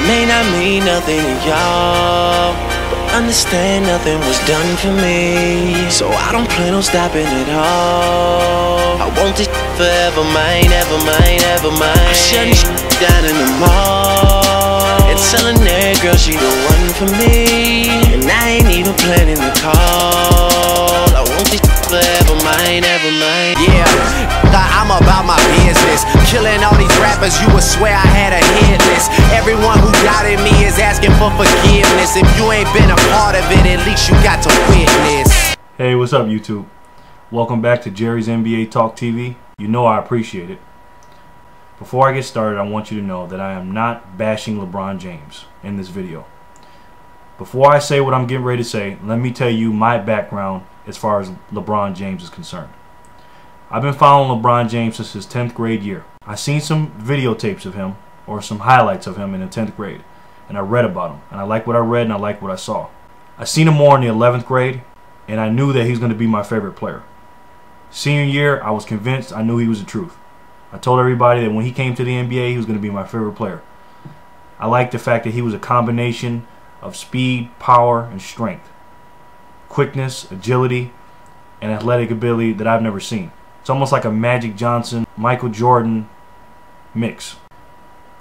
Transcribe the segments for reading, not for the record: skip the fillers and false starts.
may not mean nothing to y'all, but understand nothing was done for me. So I don't plan on stopping at all. I want this forever mine, ever mine, ever mine. I'm shutting down in the mall and telling that girl she the one for me, and I ain't even planning to call. I want this forever mine, ever mine. Yeah, I'm about my business. Killing all these rappers, you would swear I had a hit list. Everyone who doubted me is asking for forgiveness. If you ain't been a part of it, at least you got to witness. Hey, what's up, YouTube? Welcome back to Jerry's NBA Talk TV. You know I appreciate it. Before I get started, I want you to know that I am not bashing LeBron James in this video. Before I say what I'm getting ready to say, let me tell you my background as far as LeBron James is concerned. I've been following LeBron James since his 10th grade year. I seen some videotapes of him, or some highlights of him in the 10th grade, and I read about him, and I like what I read and I like what I saw. I seen him more in the 11th grade, and I knew that he was going to be my favorite player. Senior year, I was convinced. I knew he was the truth. I told everybody that when he came to the NBA, he was going to be my favorite player. I liked the fact that he was a combination of speed, power, and strength. Quickness, agility, and athletic ability that I've never seen. It's almost like a Magic Johnson, Michael Jordan mix.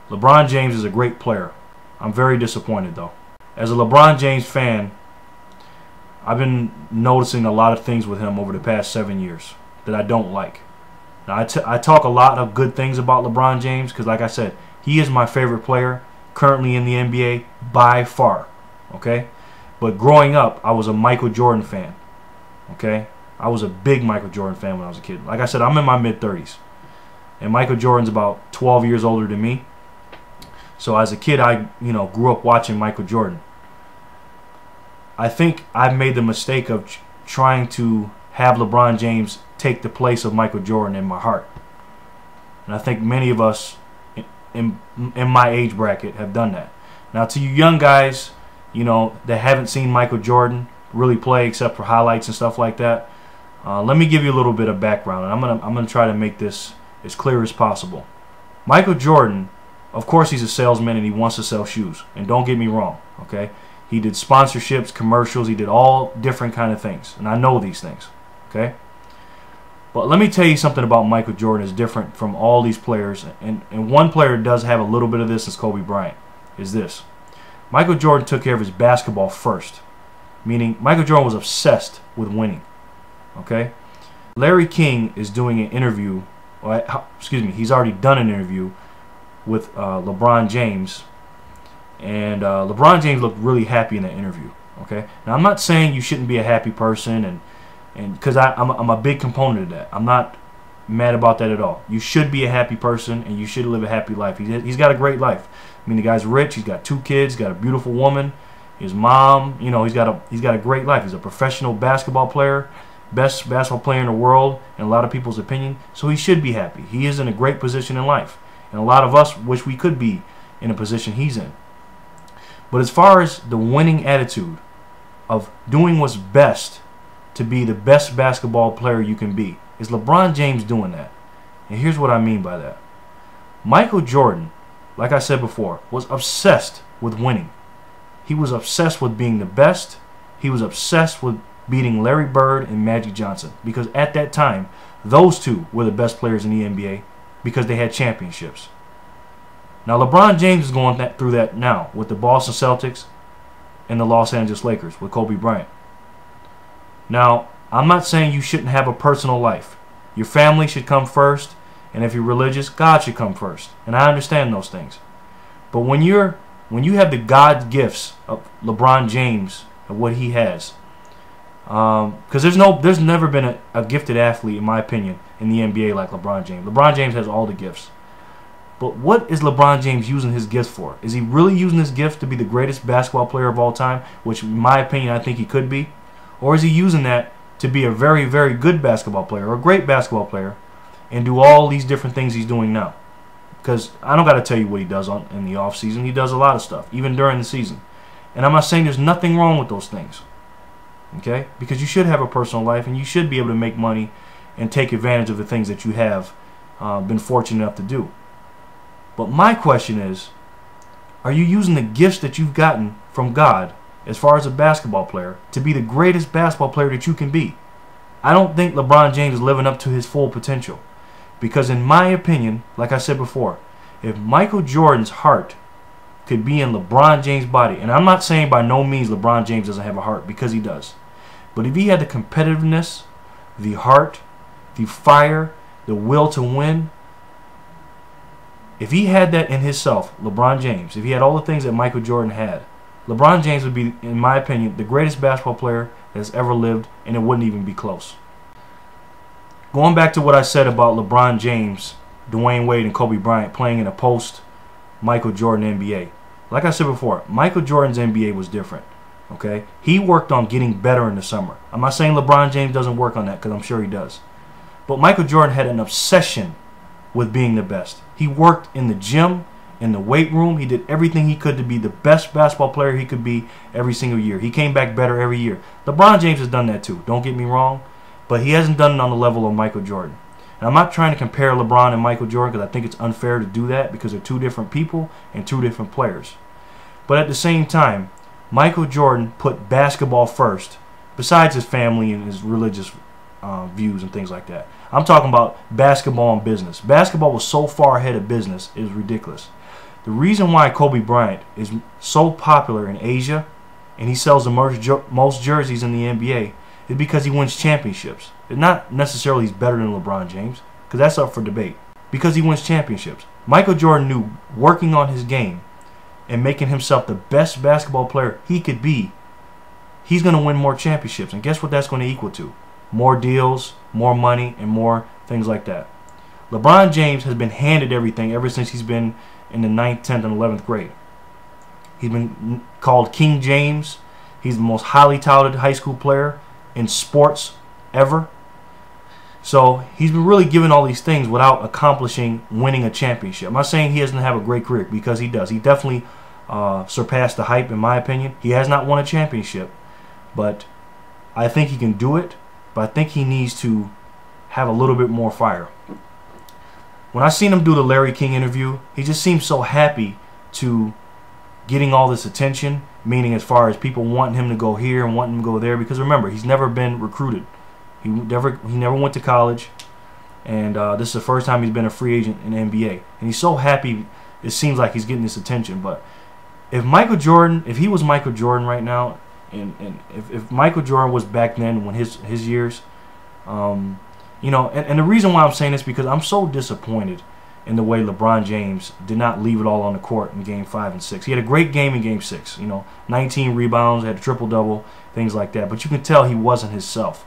LeBron James is a great player. I'm very disappointed though. As a LeBron James fan, I've been noticing a lot of things with him over the past 7 years that I don't like. Now, I talk a lot of good things about LeBron James because, like I said, he is my favorite player currently in the NBA by far. Okay? But growing up, I was a Michael Jordan fan. Okay? I was a big Michael Jordan fan when I was a kid. Like I said, I'm in my mid-30s. And Michael Jordan's about 12 years older than me. So as a kid, I grew up watching Michael Jordan. I think I've made the mistake of trying to have LeBron James take the place of Michael Jordan in my heart. And I think many of us in my age bracket have done that. Now, to you young guys, that haven't seen Michael Jordan really play except for highlights and stuff like that, let me give you a little bit of background, and I'm gonna try to make this as clear as possible. Michael Jordan, of course, he's a salesman and he wants to sell shoes. And don't get me wrong, okay? He did sponsorships, commercials, he did all different kind of things, and I know these things, okay? But let me tell you something about Michael Jordan is different from all these players, and one player does have a little bit of this, is Kobe Bryant, is this. Michael Jordan took care of his basketball first, meaning Michael Jordan was obsessed with winning, okay? Larry King is doing an interview, he's already done an interview with LeBron James, and LeBron James looked really happy in that interview, okay? Now, I'm not saying you shouldn't be a happy person, and because I'm a big component of that. I'm not mad about that at all. You should be a happy person, and you should live a happy life. He's got a great life. I mean, the guy's rich. He's got 2 kids. He's got a beautiful woman. His mom, he's got a great life. He's a professional basketball player, best basketball player in the world, in a lot of people's opinion. So he should be happy. He is in a great position in life, and a lot of us wish we could be in a position he's in. But as far as the winning attitude of doing what's best to be the best basketball player you can be, is LeBron James doing that? And here's what I mean by that. Michael Jordan, like I said before, was obsessed with winning. He was obsessed with being the best. He was obsessed with beating Larry Bird and Magic Johnson, because at that time, those two were the best players in the NBA because they had championships. Now, LeBron James is going through that now with the Boston Celtics and the Los Angeles Lakers with Kobe Bryant. Now, I'm not saying you shouldn't have a personal life. Your family should come first, and if you're religious, God should come first. And I understand those things. But when you have the God gifts of LeBron James and what he has, because there's never been a gifted athlete, in my opinion, in the NBA like LeBron James. LeBron James has all the gifts. But what is LeBron James using his gifts for? Is he really using his gift to be the greatest basketball player of all time, which in my opinion I think he could be? Or is he using that to be a very, very good basketball player, or a great basketball player, and do all these different things he's doing now? Because I don't got to tell you what he does in the off season. He does a lot of stuff, even during the season. And I'm not saying there's nothing wrong with those things, okay? Because you should have a personal life, and you should be able to make money and take advantage of the things that you have been fortunate enough to do. But my question is, Are you using the gifts that you've gotten from God as far as a basketball player to be the greatest basketball player that you can be? I don't think LeBron James is living up to his full potential. Because in my opinion, like I said before, if Michael Jordan's heart could be in LeBron James' body, and I'm not saying by no means LeBron James doesn't have a heart, because he does. But if he had the competitiveness, the heart, the fire, the will to win, if he had that in himself, LeBron James, if he had all the things that Michael Jordan had, LeBron James would be, in my opinion, the greatest basketball player that's ever lived, and it wouldn't even be close. Going back to what I said about LeBron James, Dwayne Wade, and Kobe Bryant playing in a post-Michael Jordan NBA. Like I said before, Michael Jordan's NBA was different. Okay, he worked on getting better in the summer. I'm not saying LeBron James doesn't work on that, because I'm sure he does. But Michael Jordan had an obsession with being the best. He worked in the gym, in the weight room. He did everything he could to be the best basketball player he could be every single year. He came back better every year. LeBron James has done that too, don't get me wrong. But he hasn't done it on the level of Michael Jordan. And I'm not trying to compare LeBron and Michael Jordan, because I think it's unfair to do that, because they're two different people and two different players. But at the same time, Michael Jordan put basketball first, besides his family and his religious views and things like that. I'm talking about basketball and business. Basketball was so far ahead of business, it was ridiculous. The reason why Kobe Bryant is so popular in Asia, and he sells the most jerseys in the NBA, is because he wins championships. It's not necessarily he's better than LeBron James, because that's up for debate. Because he wins championships. Michael Jordan knew working on his game and making himself the best basketball player he could be, he's going to win more championships. And guess what that's going to equal to? More deals, more money, and more things like that. LeBron James has been handed everything ever since he's been in the 9th, 10th, and 11th grade. He's been called King James. He's the most highly touted high school player in sports ever. So he's been really given all these things without accomplishing winning a championship. I'm not saying he doesn't have a great career, because he does. He definitely surpassed the hype, in my opinion. He has not won a championship, but I think he can do it. But I think he needs to have a little bit more fire. When I seen him do the Larry King interview, he just seemed so happy to getting all this attention, meaning as far as people wanting him to go here and wanting him to go there. Because remember, he's never been recruited. He never went to college, and this is the first time he's been a free agent in the NBA. And he's so happy. It seems like he's getting this attention. But if Michael Jordan, if he was Michael Jordan right now, and if Michael Jordan was back then, when his years, you know, and the reason why I'm saying this, because I'm so disappointed in the way LeBron James did not leave it all on the court in Game 5 and 6. He had a great game in Game 6. You know, 19 rebounds, had a triple-double, things like that. But you can tell he wasn't himself.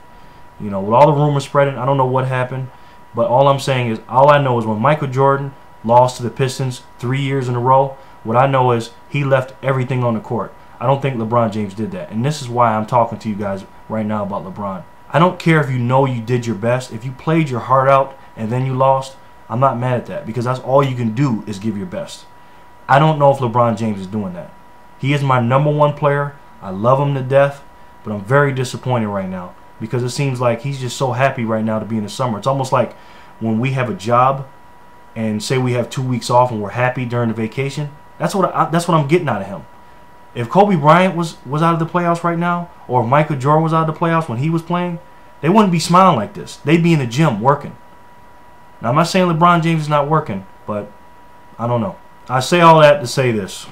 You know, with all the rumors spreading, I don't know what happened, but all I'm saying is, all I know is when Michael Jordan lost to the Pistons 3 years in a row, what I know is he left everything on the court. I don't think LeBron James did that, and this is why I'm talking to you guys right now about LeBron. I don't care if you know you did your best. If you played your heart out and then you lost, I'm not mad at that, because that's all you can do is give your best. I don't know if LeBron James is doing that. He is my #1 player. I love him to death, but I'm very disappointed right now, because it seems like he's just so happy right now to be in the summer. It's almost like when we have a job and say we have 2 weeks off and we're happy during the vacation. That's what I'm getting out of him. If Kobe Bryant was out of the playoffs right now, or if Michael Jordan was out of the playoffs when he was playing, they wouldn't be smiling like this. They'd be in the gym working. Now, I'm not saying LeBron James is not working, but I don't know. I say all that to say this.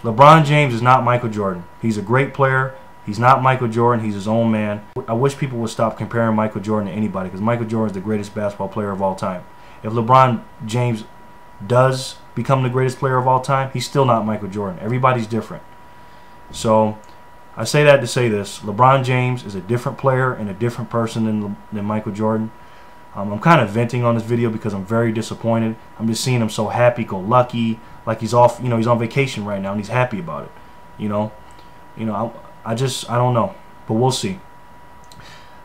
LeBron James is not Michael Jordan. He's a great player. He's not Michael Jordan. He's his own man. I wish people would stop comparing Michael Jordan to anybody, because Michael Jordan is the greatest basketball player of all time. If LeBron James does become the greatest player of all time, he's still not Michael Jordan. Everybody's different. So I say that to say this. LeBron James is a different player and a different person than Michael Jordan. I'm kind of venting on this video because I'm very disappointed. I'm just seeing him so happy-go-lucky, like he's off, you know, he's on vacation right now and he's happy about it. You know, I don't know, but we'll see.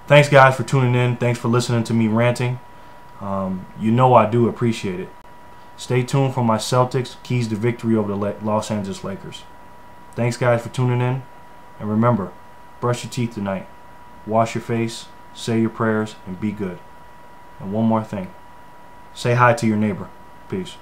Thanks, guys, for tuning in. Thanks for listening to me ranting. You know I do appreciate it. Stay tuned for my Celtics keys to victory over the Los Angeles Lakers. Thanks, guys, for tuning in. And remember, brush your teeth tonight. Wash your face, say your prayers, and be good. And one more thing. Say hi to your neighbor. Peace.